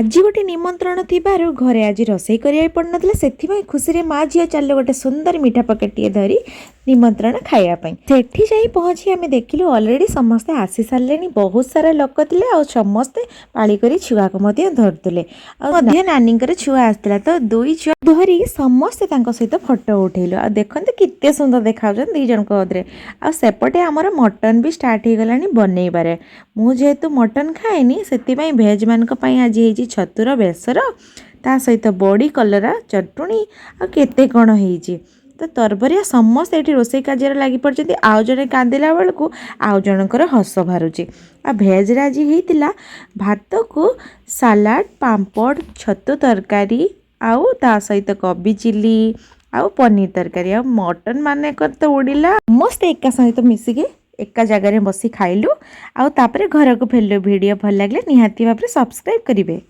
आज गोटे निमंत्रण थिबारु घरे आज रोसई करिया पड़नथले सेथिबाई खुशी रे माँ झियो चल गोटे सुंदर मीठा पकेट धरी निमंत्रण खाइया पई सेठी जाई पहुंची आमे देखिलु ऑलरेडी समस्ते आसी सारलेनी बहुत सारा लोक थिले आ समस्ते पाली करी छुआ को मध्य धरतुले आ मध्य नानी कर छुआ आस्तिला तो दुई छुआ धरी समस्ते तांको सहित फोटो उठेलु आ देखंते कित्ते सुंदर देखाउछन दी जन को अदरे आ सेपटे हमर मटन भी स्टार्ट हे गलानी बनैबारे मु जेहेतु मटन खाएनी सेतिबाई भेज मानक पई आज हेजी छतुर बेसर ता सहित बड़ी कलरा चटुणी आ केते कण हेजी तो तरबरिया समस्त ये रोसई कार्य लगी पड़ते आउ जड़े कांदिला बेलू आउ जनकर हस बाहरुची आ भेज आज होता भात को सालाड पांपड़ छतु तरकारी आउ ता सहित कोबी चिली आउ पनीर तरकारी आ मटन माने तो उड़ीला मस्त एका सहित मिसिके एका जगह बसी खाइलु आउ तापरे घर को फेरलु। वीडियो भल लगे निहाती भाव सब्सक्राइब करेंगे।